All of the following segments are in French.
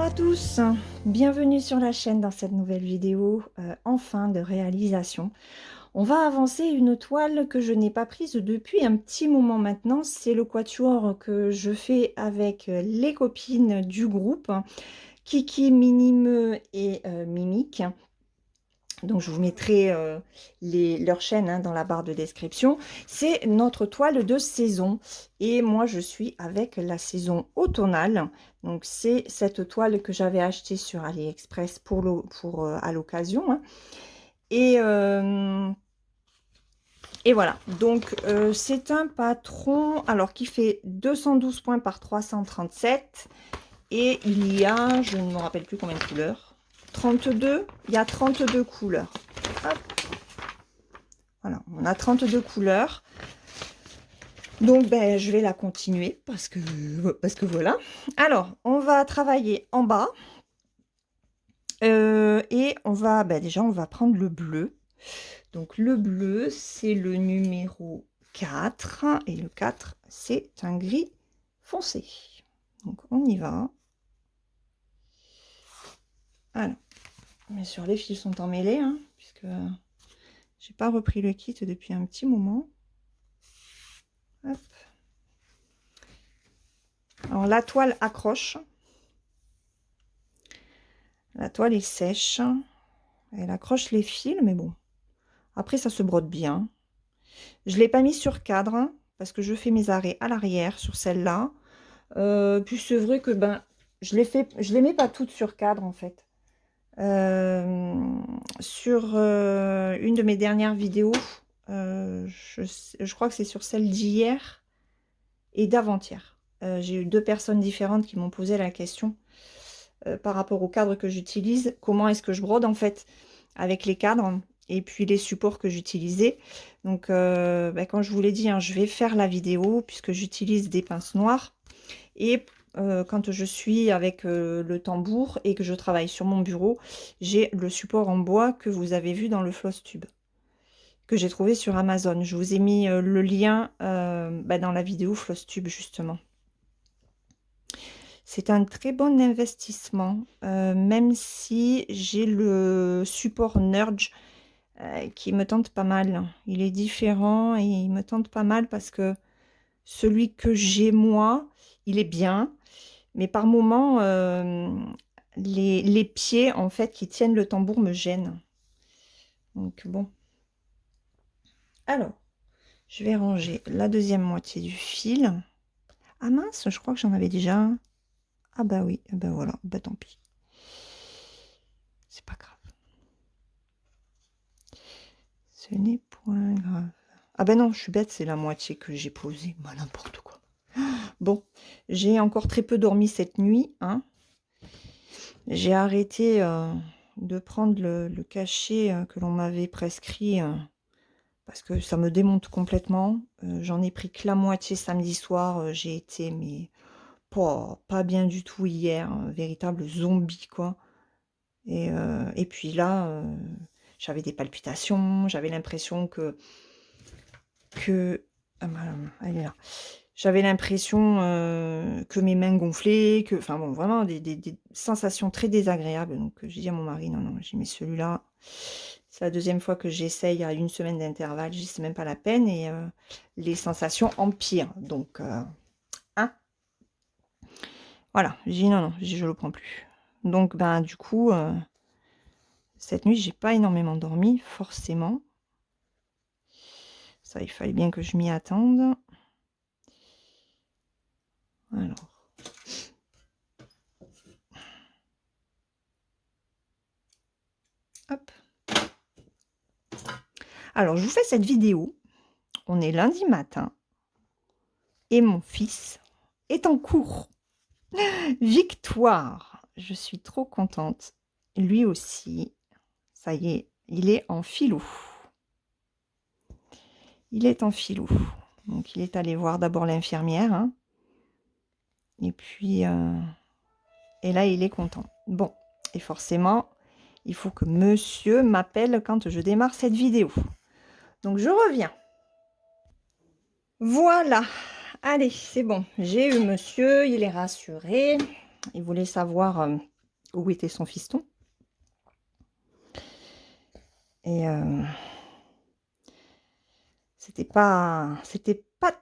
à tous, bienvenue sur la chaîne dans cette nouvelle vidéo, enfin de réalisation. On va avancer une toile que je n'ai pas prise depuis un petit moment maintenant. C'est le quatuor que je fais avec les copines du groupe, Kiki, Minime et Mimique. Donc je vous mettrai leurs chaînes dans la barre de description. C'est notre toile de saison. Et moi je suis avec la saison automnale. Donc c'est cette toile que j'avais achetée sur AliExpress à l'occasion. Et voilà. Donc c'est un patron alors qui fait 212 points par 337. Et il y a, je ne me rappelle plus combien de couleurs. 32. Il y a 32 couleurs. Hop. Voilà, on a 32 couleurs. Donc, ben, je vais la continuer parce que voilà. Alors, on va travailler en bas. Et on va, ben, déjà, on va prendre le bleu. Donc, le bleu, c'est le numéro 4. Et le 4, c'est un gris foncé. Donc, on y va. Alors, bien sûr, les fils sont emmêlés, hein, puisque j'ai pas repris le kit depuis un petit moment. Hop. Alors, la toile accroche. La toile est sèche. Elle accroche les fils, mais bon. Après, ça se brode bien. Je ne l'ai pas mis sur cadre, hein, parce que je fais mes arrêts à l'arrière sur celle-là. Puis c'est vrai que ben, je les mets pas toutes sur cadre, en fait. Sur une de mes dernières vidéos, je crois que c'est sur celle d'hier et d'avant-hier. J'ai eu deux personnes différentes qui m'ont posé la question par rapport au cadre que j'utilise. Comment est-ce que je brode, en fait, avec les cadres et puis les supports que j'utilisais. Donc, ben, quand je vous l'ai dit, hein, je vais faire la vidéo puisque j'utilise des pinces noires. Et quand je suis avec le tambour et que je travaille sur mon bureau, j'ai le support en bois que vous avez vu dans le floss tube que j'ai trouvé sur Amazon. Je vous ai mis le lien ben, dans la vidéo floss tube justement. C'est un très bon investissement, même si j'ai le support Nurge qui me tente pas mal. Il est différent et il me tente pas mal parce que celui que j'ai moi, il est bien, mais par moments, les pieds en fait qui tiennent le tambour me gênent. Donc bon. Alors, je vais ranger la deuxième moitié du fil. Ah mince, je crois que j'en avais déjà un. Ah bah oui, bah voilà, bah tant pis. C'est pas grave. Ce n'est point grave. Ah ben non, je suis bête, c'est la moitié que j'ai posée. Bah n'importe quoi. Bon, j'ai encore très peu dormi cette nuit. Hein. J'ai arrêté de prendre le cachet que l'on m'avait prescrit parce que ça me démonte complètement. J'en ai pris que la moitié samedi soir. J'ai été, mais pas bien du tout hier. Un véritable zombie, quoi. Et puis là, j'avais des palpitations. J'avais l'impression que... Ah, elle est là. J'avais l'impression que mes mains gonflaient, enfin bon, vraiment des sensations très désagréables. Donc j'ai dit à mon mari, non, non, j'ai mis celui-là. C'est la deuxième fois que j'essaye à une semaine d'intervalle, je dis c'est même pas la peine et les sensations empirent. Donc, hein, voilà, j'ai dit non, non, je le prends plus. Donc, ben du coup, cette nuit, j'ai pas énormément dormi, forcément. Ça, il fallait bien que je m'y attende. Alors. Hop. Alors, je vous fais cette vidéo. On est lundi matin. Et mon fils est en cours. Victoire. Je suis trop contente. Lui aussi. Ça y est, il est en philo. Il est en philo. Donc, il est allé voir d'abord l'infirmière. Hein. Et puis, et là, il est content. Bon, et forcément, il faut que monsieur m'appelle quand je démarre cette vidéo. Donc, je reviens. Voilà. Allez, c'est bon. J'ai eu monsieur, il est rassuré. Il voulait savoir où était son fiston. Et c'était pas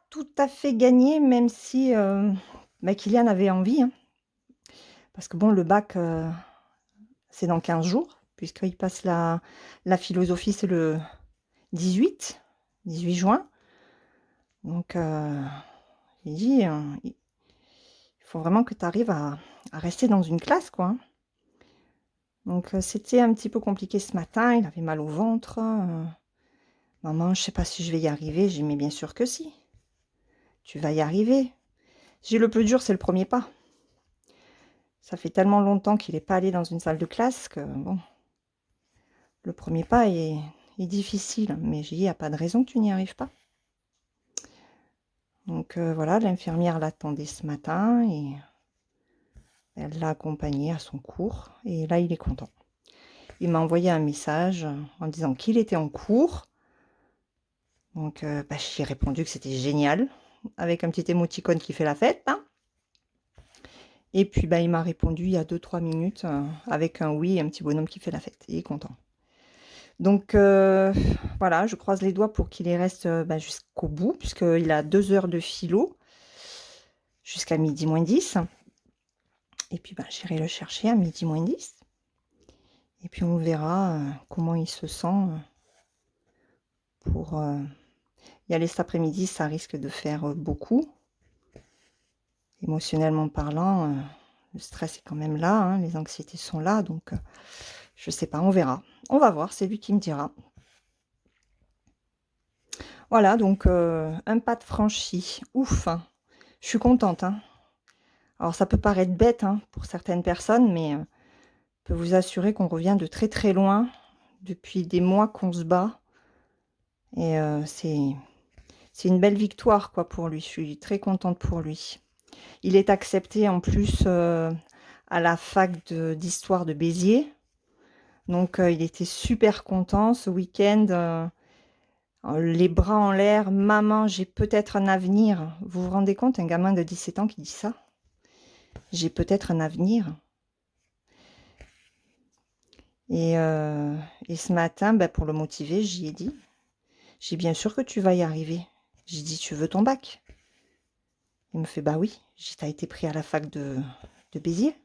tout à fait gagné, même si Kylian avait envie, hein. Parce que bon, le bac, c'est dans 15 jours, puisqu'il passe la philosophie, c'est le 18 juin. Donc, j'ai dit, il faut vraiment que tu arrives à rester dans une classe, quoi, hein. Donc, c'était un petit peu compliqué ce matin, il avait mal au ventre. Maman, je sais pas si je vais y arriver. J'ai dit, mais bien sûr que si. Tu vas y arriver. J'ai dit, le plus dur, c'est le premier pas. Ça fait tellement longtemps qu'il n'est pas allé dans une salle de classe que, bon, le premier pas est difficile. Mais j'ai dit, il n'y a pas de raison que tu n'y arrives pas. Donc, voilà, l'infirmière l'attendait ce matin et elle l'a accompagné à son cours. Et là, il est content. Il m'a envoyé un message en disant qu'il était en cours. Donc, j'ai répondu que c'était génial, avec un petit émoticône qui fait la fête, hein. Et puis, il m'a répondu il y a 2-3 minutes avec un oui et un petit bonhomme qui fait la fête. Il est content. Donc, voilà, je croise les doigts pour qu'il y reste jusqu'au bout, puisqu'il a 2 heures de philo jusqu'à 12h moins 10. Et puis, j'irai le chercher à 12h moins 10. Et puis, on verra comment il se sent pour y aller cet après-midi. Ça risque de faire beaucoup. Émotionnellement parlant, le stress est quand même là, hein, les anxiétés sont là, donc je sais pas, on verra. On va voir, c'est lui qui me dira. Voilà, donc un pas de franchi. Ouf, hein. Je suis contente, hein. Alors ça peut paraître bête, hein, pour certaines personnes, mais je peux vous assurer qu'on revient de très très loin. Depuis des mois qu'on se bat. Et c'est une belle victoire, quoi, pour lui. Je suis très contente pour lui. Il est accepté en plus à la fac d'histoire de Béziers. Donc, il était super content ce week-end, les bras en l'air. Maman, j'ai peut-être un avenir. Vous vous rendez compte, un gamin de 17 ans qui dit ça? J'ai peut-être un avenir. Et ce matin, pour le motiver, j'y ai dit, j'ai bien sûr que tu vas y arriver. J'ai dit, tu veux ton bac? Il me fait, bah oui. J'ai dit, t'as été pris à la fac de Béziers?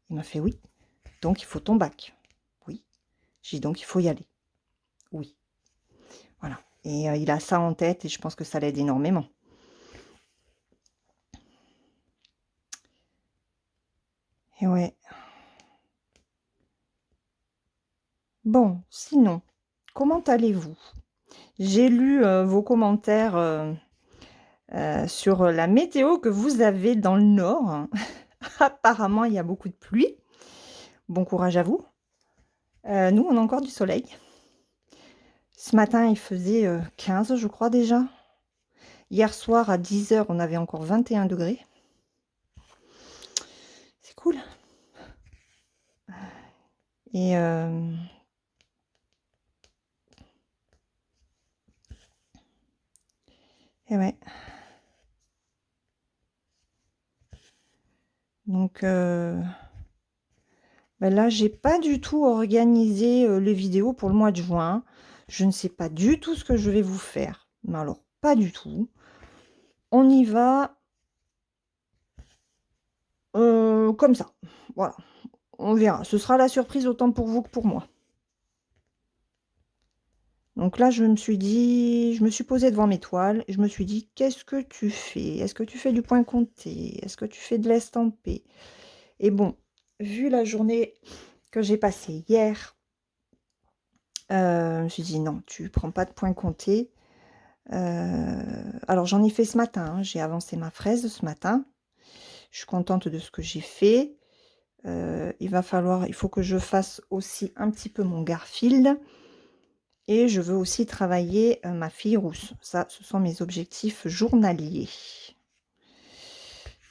Il m'a fait, oui. Donc, il faut ton bac. Oui. J'ai dit, donc, il faut y aller. Oui. Voilà. Et il a ça en tête et je pense que ça l'aide énormément. Et ouais. Bon, sinon, comment allez-vous? J'ai lu vos commentaires sur la météo que vous avez dans le nord. Apparemment, il y a beaucoup de pluie. Bon courage à vous. Nous, on a encore du soleil. Ce matin, il faisait 15, je crois déjà. Hier soir, à 10h, on avait encore 21 degrés. C'est cool. Et ouais. Donc, là, j'ai pas du tout organisé les vidéos pour le mois de juin. Je ne sais pas du tout ce que je vais vous faire. Mais alors, pas du tout. On y va comme ça. Voilà. On verra. Ce sera la surprise autant pour vous que pour moi. Donc là, je me suis posée devant mes toiles et je me suis dit, qu'est-ce que tu fais? Est-ce que tu fais du point compté? Est-ce que tu fais de l'estampé? Et bon, vu la journée que j'ai passée hier, je me suis dit, non, tu prends pas de point compté. Alors j'en ai fait ce matin, hein. J'ai avancé ma fraise ce matin. Je suis contente de ce que j'ai fait. Il faut que je fasse aussi un petit peu mon Garfield. Et je veux aussi travailler ma fille rousse. Ça, ce sont mes objectifs journaliers.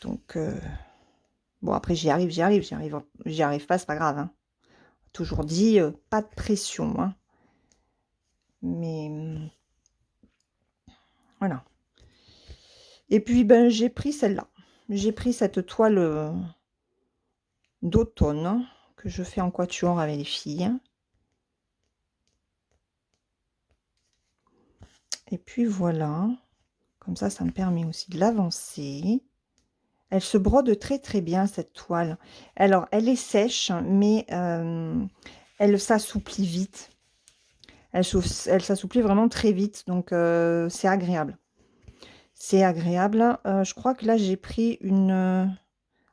Donc, bon, après, j'y arrive pas, c'est pas grave, hein. Toujours dit, pas de pression, hein. Mais, voilà. Et puis, j'ai pris celle-là. J'ai pris cette toile d'automne que je fais en quatuor avec les filles. Et puis voilà, comme ça me permet aussi de l'avancer. Elle se brode très très bien cette toile. Alors elle est sèche, mais elle s'assouplit vite. Elle s'assouplit vraiment très vite, donc c'est agréable. C'est agréable. Je crois que là j'ai pris une...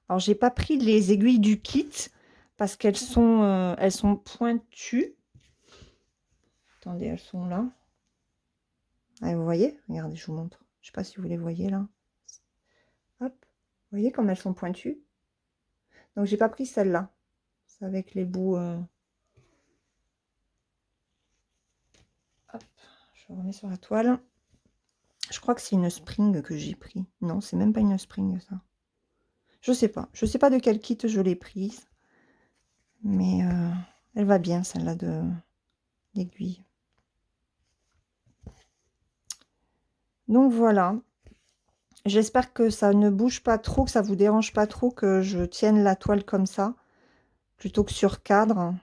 alors j'ai pas pris les aiguilles du kit parce elles sont pointues. Attendez, elles sont là. Ah, vous voyez? Regardez, je vous montre. Je sais pas si vous les voyez là. Hop. Vous voyez comme elles sont pointues? Donc j'ai pas pris celle-là. C'est avec les bouts. Hop. Je remets sur la toile. Je crois que c'est une spring que j'ai pris. Non, c'est même pas une spring ça. Je sais pas. Je sais pas de quel kit je l'ai prise. Mais elle va bien celle-là d'aiguille. Donc voilà. J'espère que ça ne bouge pas trop, que ça vous dérange pas trop, que je tienne la toile comme ça, plutôt que sur cadre.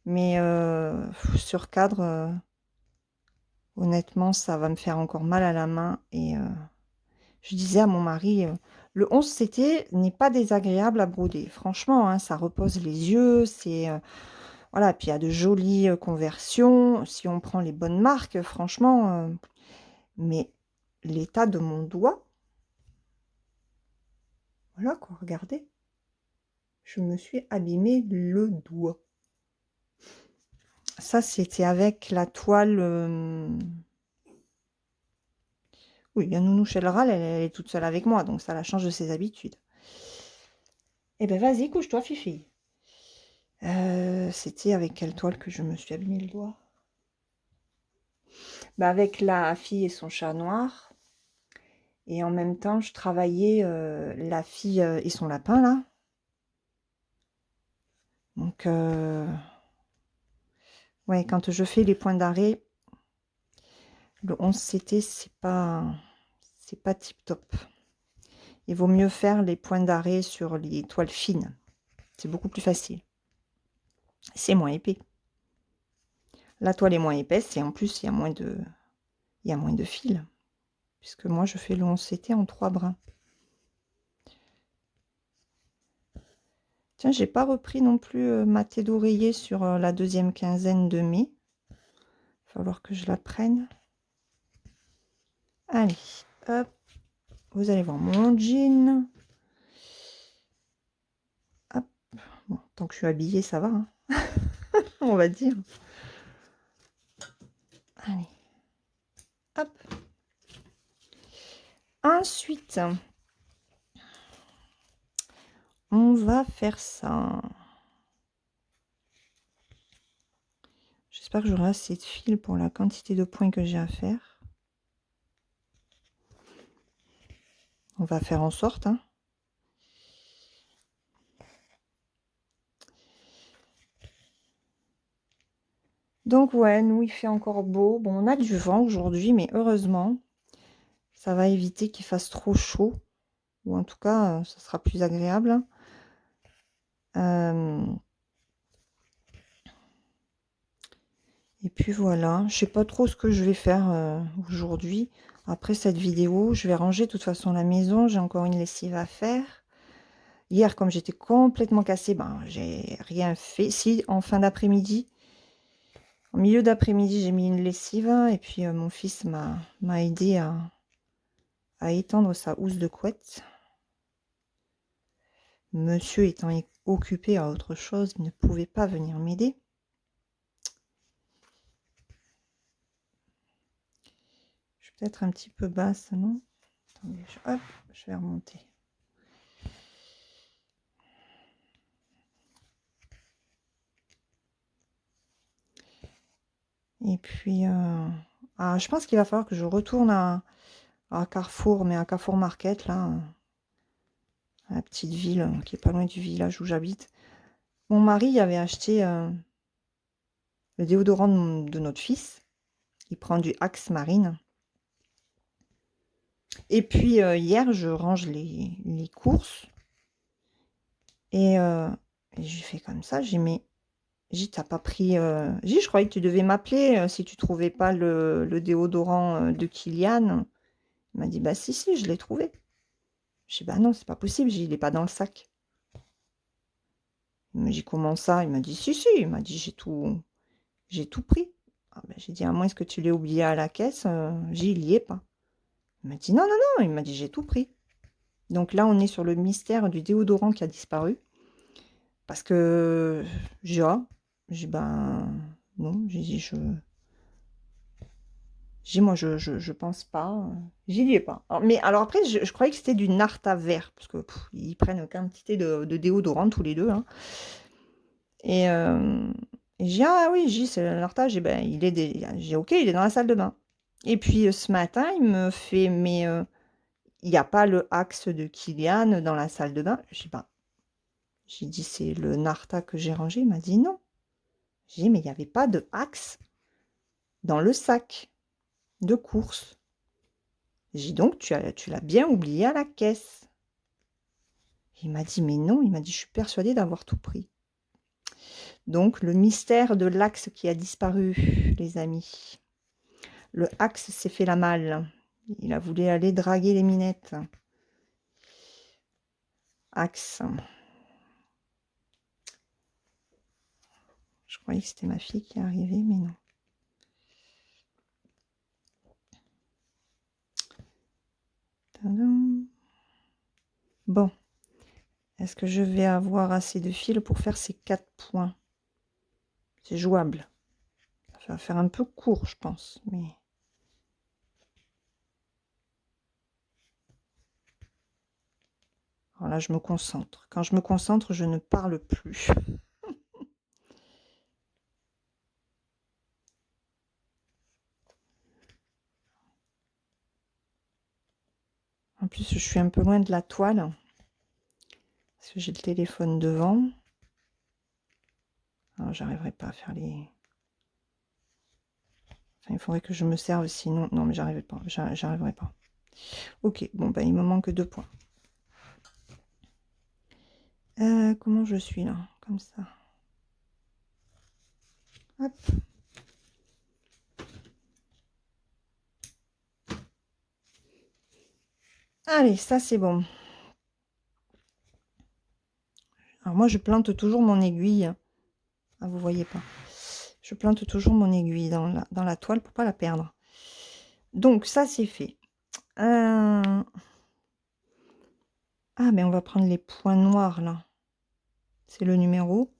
Mais sur cadre, honnêtement, ça va me faire encore mal à la main. Et je disais à mon mari, le 11CT n'est pas désagréable à broder. Franchement, hein, ça repose les yeux, c'est... voilà, puis il y a de jolies conversions, si on prend les bonnes marques, franchement. Mais l'état de mon doigt, voilà quoi, regardez. Je me suis abîmé le doigt. Ça, c'était avec la toile... oui, la nounou Chelral, elle est toute seule avec moi, donc ça la change de ses habitudes. Eh ben vas-y, couche-toi, Fifi. C'était avec quelle toile que je me suis abîmé le doigt? Bah, avec la fille et son chat noir. Et en même temps, je travaillais la fille et son lapin, là. Donc, ouais, quand je fais les points d'arrêt, le 11CT, c'est pas tip top. Il vaut mieux faire les points d'arrêt sur les toiles fines. C'est beaucoup plus facile. C'est moins épais. La toile est moins épaisse et en plus, il y a moins de fils. Puisque moi, je fais le 11CT en 3 brins. Tiens, j'ai pas repris non plus ma thé d'oreiller sur la deuxième quinzaine de mai. Il va falloir que je la prenne. Allez, hop. Vous allez voir mon jean. Hop. Bon, tant que je suis habillée, ça va. Hein. On va dire. Allez. Hop. Ensuite, on va faire ça. J'espère que j'aurai assez de fil pour la quantité de points que j'ai à faire. On va faire en sorte. Hein. Donc ouais, nous il fait encore beau. Bon, on a du vent aujourd'hui, mais heureusement, ça va éviter qu'il fasse trop chaud. Ou en tout cas, ça sera plus agréable. Et puis voilà, je sais pas trop ce que je vais faire aujourd'hui. Après cette vidéo, je vais ranger de toute façon la maison. J'ai encore une lessive à faire. Hier, comme j'étais complètement cassée, ben, j'ai rien fait. Si, en fin d'après-midi, en milieu d'après-midi, j'ai mis une lessive. Et puis, mon fils m'a aidé à étendre sa housse de couette. Monsieur étant occupé à autre chose, il ne pouvait pas venir m'aider. Je suis peut-être un petit peu basse, non? Attendez, hop, je vais remonter. Et puis, je pense qu'il va falloir que je retourne à Carrefour, mais à Carrefour Market, là, à la petite ville qui est pas loin du village où j'habite. Mon mari avait acheté le déodorant de notre fils. Il prend du Axe Marine. Et puis, hier, je range les courses. Et Et je lui fais comme ça, j'ai mais j'ai t'as pas pris. J'ai je croyais que tu devais m'appeler si tu trouvais pas le déodorant de Kilian. Il m'a dit bah si, si, je l'ai trouvé. Je dis bah non, c'est pas possible, il est pas dans le sac. Il m'a dit comment ça? Il m'a dit si, si, il m'a dit j'ai tout pris. Ah, ben, j'ai dit à moins est-ce que tu l'aies oublié à la caisse? Il y est pas. Il m'a dit non, non, non, il m'a dit j'ai tout pris. Donc là, on est sur le mystère du déodorant qui a disparu. Parce que j'ai ben non, j'ai dit moi je pense pas, j'y ai pas. Mais alors après je croyais que c'était du Narta vert parce que ils prennent une quantité de déodorant tous les deux hein. Et, j'ai dit ah oui, j'ai c'est le Narta, j'ai ben j'ai ok, il est dans la salle de bain. Et puis ce matin, il me fait mais il n'y a pas le Axe de Kilian dans la salle de bain. Je dis bah j'ai dit c'est le Narta que j'ai rangé, il m'a dit non. J'ai dit mais il n'y avait pas de Axe dans le sac de course. J'ai dit donc tu l'as bien oublié à la caisse. Il m'a dit mais non, il m'a dit je suis persuadée d'avoir tout pris. Donc le mystère de l'Axe qui a disparu, les amis. Le Axe s'est fait la malle. Il a voulu aller draguer les minettes. Axe. Je croyais que c'était ma fille qui est arrivée, mais non. Tadam. Bon. Est-ce que je vais avoir assez de fil pour faire ces 4 points? C'est jouable. Ça va faire un peu court, je pense. Mais... alors là, je me concentre. Quand je me concentre, je ne parle plus. En plus, je suis un peu loin de la toile. Parce que j'ai le téléphone devant. Alors, j'arriverai pas à faire les... enfin, il faudrait que je me serve, sinon... non, mais j'arriverai pas. J'arriverai pas. Ok, bon, ben, il me manque 2 points. Comment je suis là? Comme ça. Hop. Allez, ça c'est bon. Alors moi, je plante toujours mon aiguille. Ah, vous voyez pas. Je plante toujours mon aiguille dans la toile pour pas la perdre. Donc, ça c'est fait. Ah, mais on va prendre les points noirs là. C'est le numéro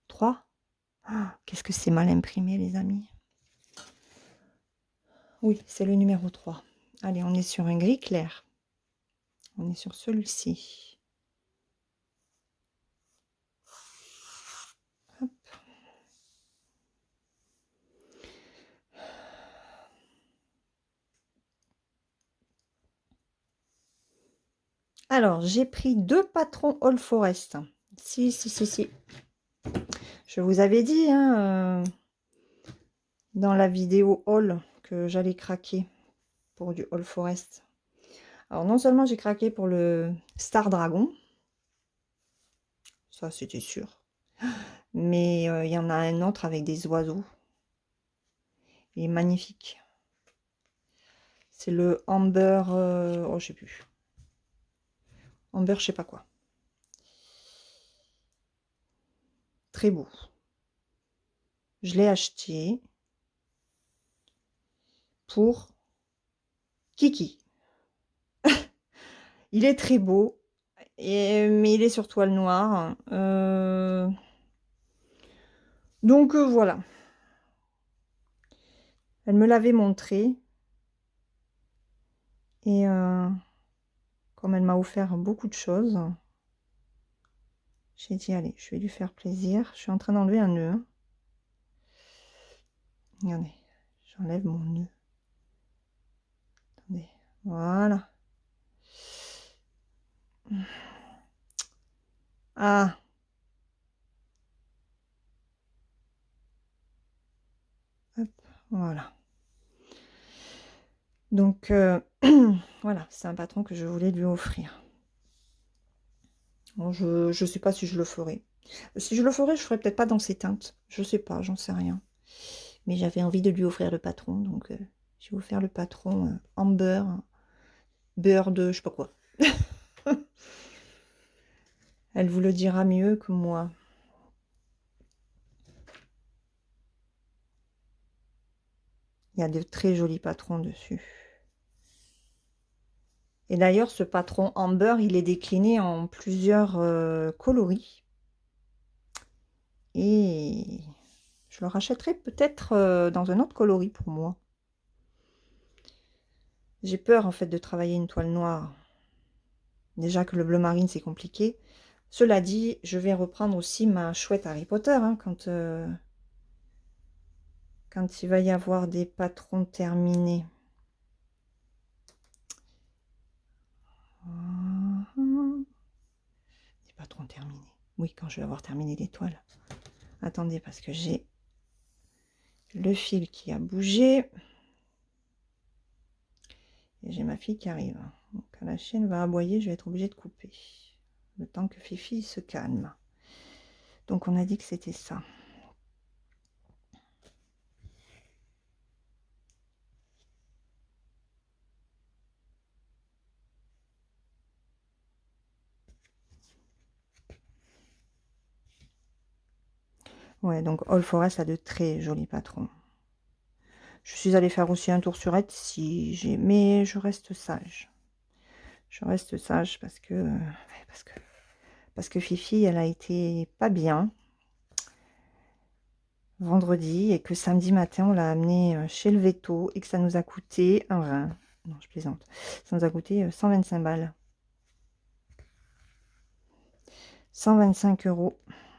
3. Ah, qu'est-ce que c'est mal imprimé, les amis. Oui, c'est le numéro 3. Allez, on est sur un gris clair. On est sur celui-ci. Hop. Alors, j'ai pris 2 patrons All Forest. Si, si, si, si. Je vous avais dit, hein, dans la vidéo All, que j'allais craquer pour du All Forest. Alors, non seulement j'ai craqué pour le Star Dragon. Ça, c'était sûr. Mais il y en a un autre avec des oiseaux. Il est magnifique. C'est le Amber... oh, je sais plus. Amber, je sais pas quoi. Très beau. Je l'ai acheté pour Kiki. Il est très beau, mais il est sur toile noire. Donc voilà. Elle me l'avait montré. Et comme elle m'a offert beaucoup de choses, j'ai dit allez, je vais lui faire plaisir. Je suis en train d'enlever un nœud. Hein. Regardez, j'enlève mon nœud. Attendez, voilà. Ah. Hop, voilà. Donc, voilà, c'est un patron que je voulais lui offrir. Bon, je sais pas si je le ferai. Si je le ferai, je ferai peut-être pas dans ces teintes. Je sais pas, j'en sais rien. Mais j'avais envie de lui offrir le patron, donc j'ai offert le patron en beurre. Beurre de je sais pas quoi. Elle vous le dira mieux que moi. Il y a de très jolis patrons dessus. Et d'ailleurs, ce patron en beurre, il est décliné en plusieurs coloris. Et je le rachèterai peut-être dans un autre coloris pour moi. J'ai peur en fait de travailler une toile noire. Déjà que le bleu marine, c'est compliqué. Cela dit, je vais reprendre aussi ma chouette Harry Potter hein, quand il va y avoir des patrons terminés. Des patrons terminés. Oui, quand je vais avoir terminé les toiles. Attendez, parce que j'ai le fil qui a bougé. Et j'ai ma fille qui arrive. Donc, quand la chienne va aboyer, je vais être obligée de couper. Le temps que Fifi se calme. Donc, on a dit que c'était ça. Ouais, donc All Forest a de très jolis patrons. Je suis allée faire aussi un tour sur Etsy, mais je reste sage. Je reste sage parce que Fifi, elle a été pas bien vendredi et que samedi matin, on l'a amenée chez le veto et que ça nous a coûté un rein. Non, je plaisante. Ça nous a coûté 125 balles. 125 €.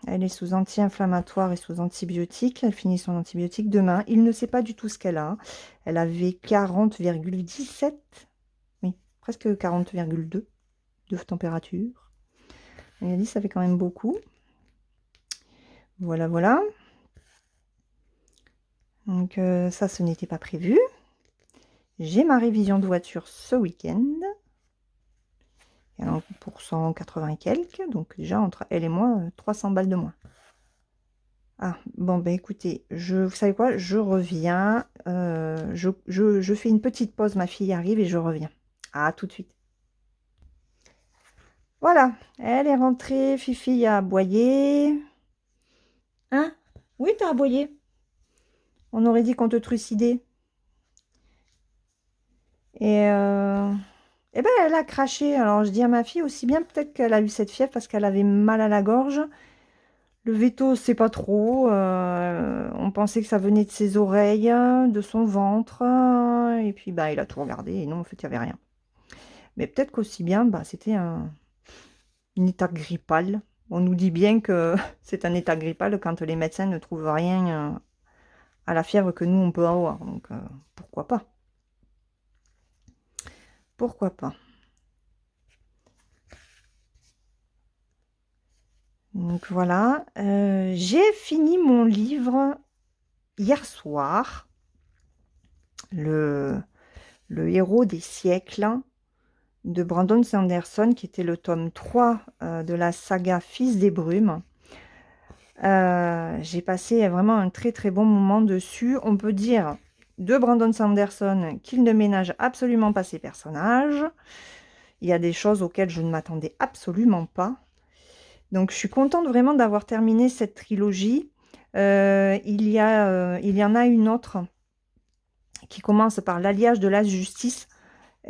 Elle est sous anti-inflammatoire et sous antibiotique. Elle finit son antibiotique demain. Il ne sait pas du tout ce qu'elle a. Elle avait 40,17. Oui, presque 40,2 de température. Elle a dit ça fait quand même beaucoup. Voilà, voilà. Donc ça, ce n'était pas prévu. J'ai ma révision de voiture ce week-end. Pour 180 et quelques. Donc déjà, entre elle et moi, 300 balles de moins. Ah, bon, ben écoutez, vous savez quoi, je reviens. Je fais une petite pause, ma fille arrive et je reviens. Ah, tout de suite. Voilà, elle est rentrée, Fifi a aboyé. Hein? Oui, t'as aboyé. On aurait dit qu'on te trucidait. Et eh ben, elle a craché. Alors, je dis à ma fille aussi bien peut-être qu'elle a eu cette fièvre parce qu'elle avait mal à la gorge. Le veto, c'est pas trop. On pensait que ça venait de ses oreilles, de son ventre. Et puis, bah, il a tout regardé. Et non, en fait, il n'y avait rien. Mais peut-être qu'aussi bien, bah, c'était un état grippal. On nous dit bien que c'est un état grippal quand les médecins ne trouvent rien à la fièvre que nous, on peut avoir. Donc, pourquoi pas? Pourquoi pas? Donc voilà, j'ai fini mon livre hier soir, le héros des siècles de Brandon Sanderson, qui était le tome 3 de la saga Fils des Brumes. J'ai passé vraiment un très très bon moment dessus. On peut dire de Brandon Sanderson qu'il ne ménage absolument pas ses personnages. Il y a des choses auxquelles je ne m'attendais absolument pas. Donc, je suis contente vraiment d'avoir terminé cette trilogie. Il y en a une autre qui commence par l'alliage de la justice.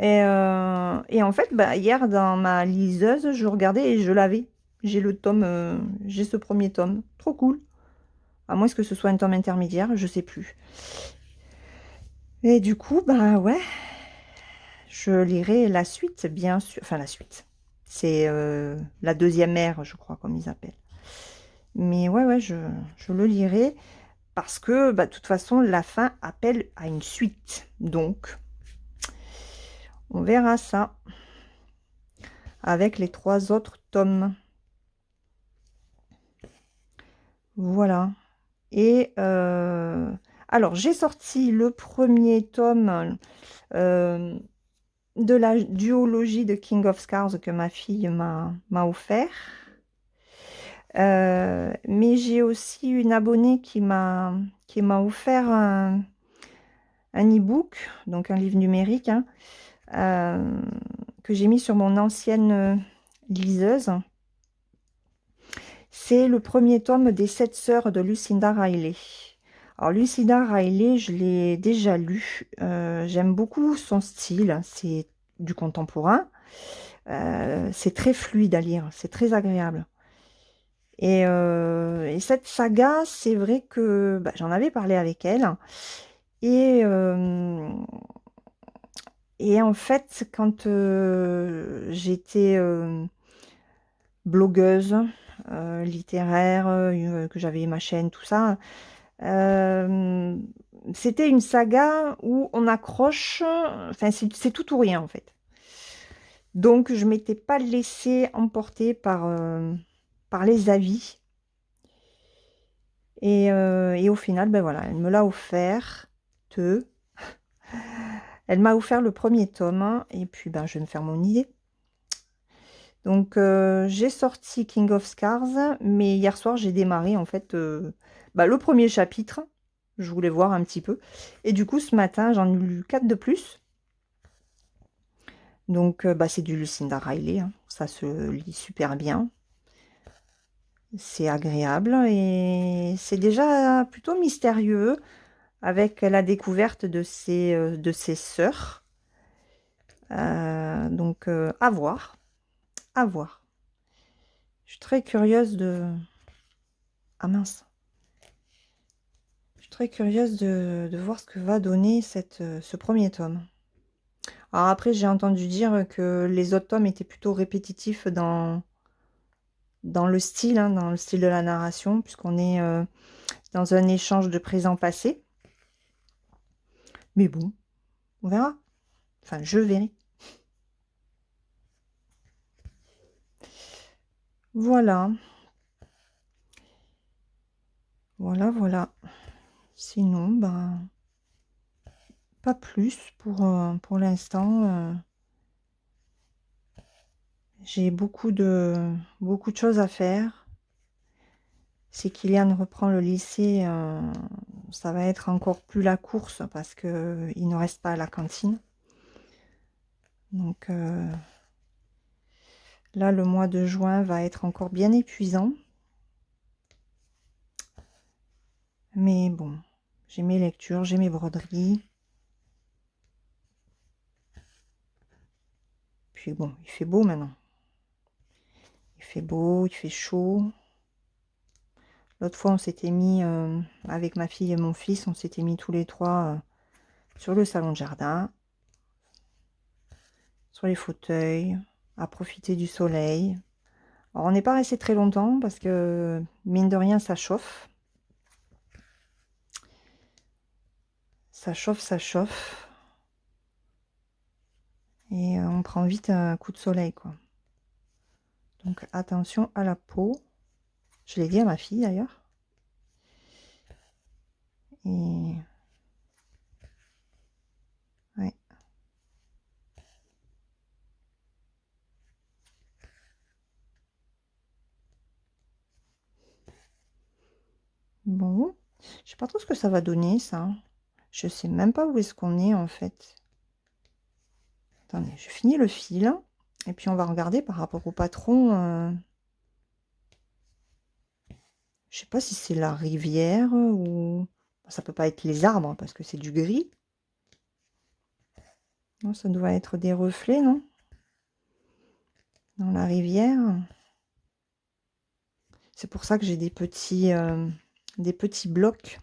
Et en fait, bah, hier, dans ma liseuse, je regardais et je l'avais. J'ai le tome, j'ai ce premier tome. Trop cool. À moins que ce soit un tome intermédiaire, je sais plus. Et du coup, bah ouais, je lirai la suite, bien sûr. Enfin, la suite. C'est la deuxième ère, je crois, comme ils appellent. Mais ouais, je le lirai parce que, bah, de toute façon, la fin appelle à une suite. Donc, on verra ça avec les 3 autres tomes. Voilà. Et alors, j'ai sorti le premier tome de la duologie de King of Scars que ma fille m'a offert. Mais j'ai aussi une abonnée qui m'a offert un e-book, donc un livre numérique, hein, euh, que j'ai mis sur mon ancienne liseuse. C'est le premier tome des 7 sœurs de Lucinda Riley. Alors Lucinda Riley, je l'ai déjà lu. J'aime beaucoup son style. C'est du contemporain. C'est très fluide à lire. C'est très agréable. Et cette saga, c'est vrai que bah, j'en avais parlé avec elle. Et, euh, et en fait, quand j'étais blogueuse littéraire, que j'avais ma chaîne, tout ça, euh, c'était une saga où on accroche, enfin c'est tout ou rien en fait. Donc je m'étais pas laissée emporter par les avis. Et au final, ben voilà, elle me l'a offert. Te. Elle m'a offert le premier tome, et puis ben, je vais me faire mon idée. Donc j'ai sorti King of Scars, mais hier soir j'ai démarré en fait bah, le premier chapitre. Je voulais voir un petit peu. Et du coup ce matin j'en ai lu 4 de plus. Donc bah, c'est du Lucinda Riley, hein. Ça se lit super bien. C'est agréable et c'est déjà plutôt mystérieux avec la découverte de ses sœurs. Donc à voir, à voir. Je suis très curieuse de... Ah mince. Je suis très curieuse de voir ce que va donner ce premier tome. Alors après, j'ai entendu dire que les autres tomes étaient plutôt répétitifs dans le style, hein, dans le style de la narration, puisqu'on est dans un échange de présent-passé. Mais bon, on verra. Enfin, je verrai. Voilà. Voilà, voilà. Sinon, ben, pas plus pour l'instant. J'ai beaucoup de choses à faire. Si Kylian reprend le lycée, ça va être encore plus la course parce que il ne reste pas à la cantine. Donc là, le mois de juin va être encore bien épuisant. Mais bon, j'ai mes lectures, j'ai mes broderies. Puis bon, il fait beau maintenant. Il fait beau, il fait chaud. L'autre fois, on s'était mis, avec ma fille et mon fils, on s'était mis tous les trois sur le salon de jardin, sur les fauteuils, à profiter du soleil. Alors, on n'est pas resté très longtemps parce que, mine de rien, ça chauffe. Ça chauffe, ça chauffe. Et on prend vite un coup de soleil, quoi. Donc, attention à la peau. Je l'ai dit à ma fille, d'ailleurs. Et... ouais. Bon. Je sais pas trop ce que ça va donner, ça. Je sais même pas où est-ce qu'on est, en fait. Attendez, je finis le fil. Et puis, on va regarder par rapport au patron. Je sais pas si c'est la rivière ou... Ça peut pas être les arbres, hein, parce que c'est du gris. Non, ça doit être des reflets, non? Dans la rivière. C'est pour ça que j'ai des petits blocs.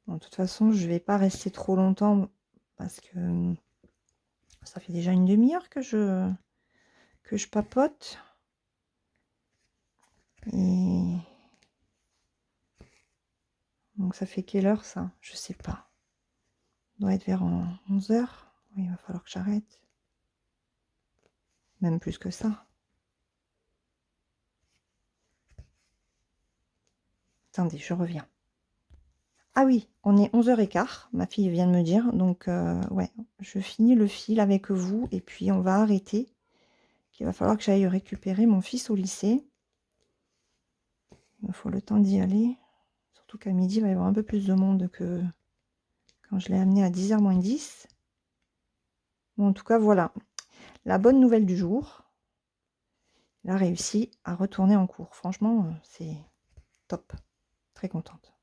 Bon, de toute façon, je vais pas rester trop longtemps parce que ça fait déjà une demi-heure que je papote. Et donc ça fait quelle heure ça? Je sais pas. Ça doit être vers 11 h. Oui, il va falloir que j'arrête. Même plus que ça. Attendez, je reviens. Ah oui, on est 11h15, ma fille vient de me dire. Donc, ouais, je finis le fil avec vous et puis on va arrêter. Il va falloir que j'aille récupérer mon fils au lycée. Il me faut le temps d'y aller. Surtout qu'à midi, il va y avoir un peu plus de monde que quand je l'ai amené à 10h moins 10. Bon, en tout cas, voilà. La bonne nouvelle du jour. Il a réussi à retourner en cours. Franchement, c'est top. Très contente.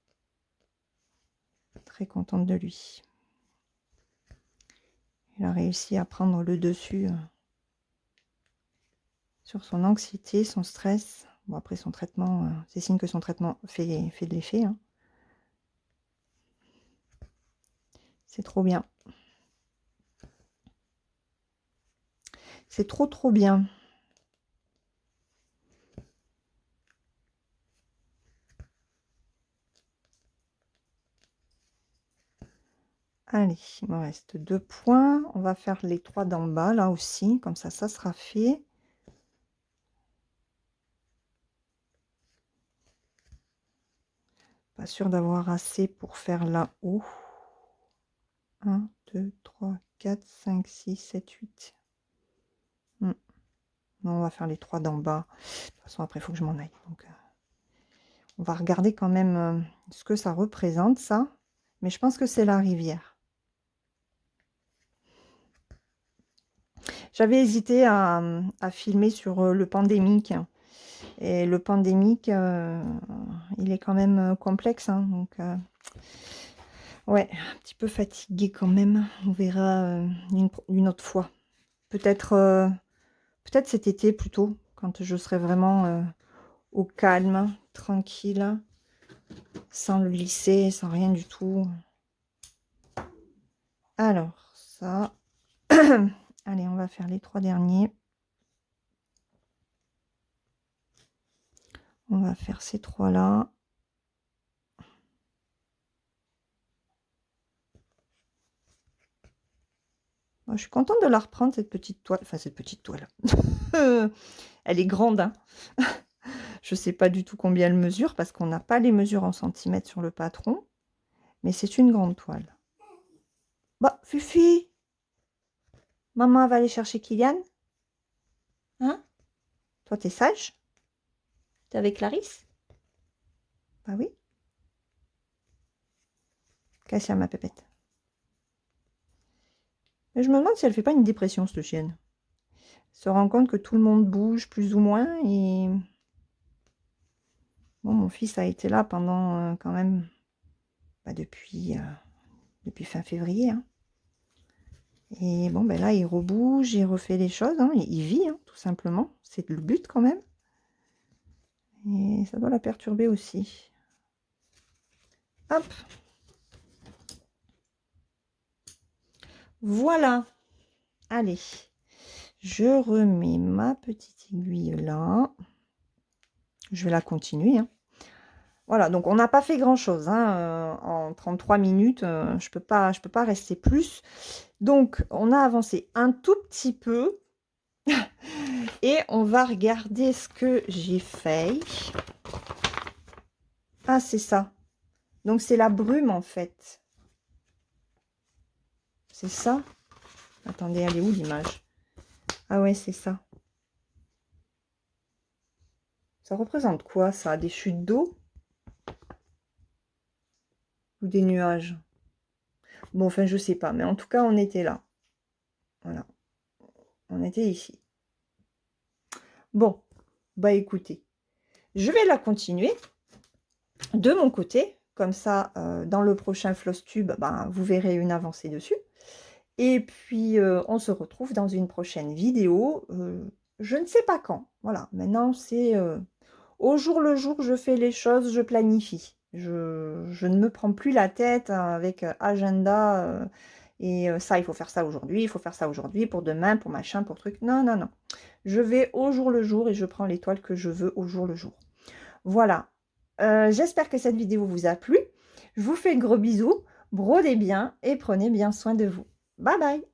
Très contente de lui. Il a réussi à prendre le dessus sur son anxiété, son stress. Bon, après, son traitement, c'est signe que son traitement fait de l'effet. Hein. C'est trop bien. C'est trop, trop bien. Allez, il me reste 2 points. On va faire les 3 d'en bas, là aussi. Comme ça sera fait. Pas sûr d'avoir assez pour faire là-haut. 1, 2, 3, 4, 5, 6, 7, 8. Non, on va faire les 3 d'en bas. De toute façon, après, il faut que je m'en aille. Donc, on va regarder quand même ce que ça représente, ça. Mais je pense que c'est la rivière. J'avais hésité à filmer sur le pandémique. Et le pandémique, il est quand même complexe. Hein, donc, ouais, un petit peu fatigué quand même. On verra une autre fois. Peut-être peut-être cet été plutôt, quand je serai vraiment au calme, tranquille, sans le lycée, sans rien du tout. Alors, ça... Allez, on va faire les 3 derniers. On va faire ces 3-là. Je suis contente de la reprendre, cette petite toile. Enfin, cette petite toile. Elle est grande, hein. Je ne sais pas du tout combien elle mesure, parce qu'on n'a pas les mesures en centimètres sur le patron. Mais c'est une grande toile. Bah, Fufi, maman va aller chercher Kylian. Hein? Toi, t'es sage? T'es avec Clarisse? Bah oui. Cassia, ma pépette. Mais je me demande si elle fait pas une dépression, cette chienne. Elle se rend compte que tout le monde bouge, plus ou moins, et... Bon, mon fils a été là pendant, quand même, depuis fin février, hein. Et bon, ben là, il rebouge, il refait les choses, hein, il vit, hein, tout simplement. C'est le but, quand même. Et ça doit la perturber aussi. Hop. Voilà. Allez. Je remets ma petite aiguille là. Je vais la continuer. Hein. Voilà, donc on n'a pas fait grand-chose. Hein, en 33 minutes, je peux pas rester plus. Donc, on a avancé un tout petit peu. Et on va regarder ce que j'ai fait. Ah, c'est ça. Donc, c'est la brume, en fait. C'est ça? Attendez, elle est où l'image? Ah ouais, c'est ça. Ça représente quoi, ça? Des chutes d'eau? Ou des nuages? Bon, enfin, je sais pas. Mais en tout cas, on était là. Voilà. On était ici. Bon. Bah, écoutez. Je vais la continuer de mon côté. Comme ça, dans le prochain Flosstube, bah, vous verrez une avancée dessus. Et puis, on se retrouve dans une prochaine vidéo. Je ne sais pas quand. Voilà. Maintenant, c'est au jour le jour, je fais les choses, je planifie. Je ne me prends plus la tête avec agenda et ça, il faut faire ça aujourd'hui, il faut faire ça aujourd'hui, pour demain, pour machin, pour truc. Non, non, non. Je vais au jour le jour et je prends l'étoile que je veux au jour le jour. Voilà. J'espère que cette vidéo vous a plu. Je vous fais de gros bisous. Brodez bien et prenez bien soin de vous. Bye bye!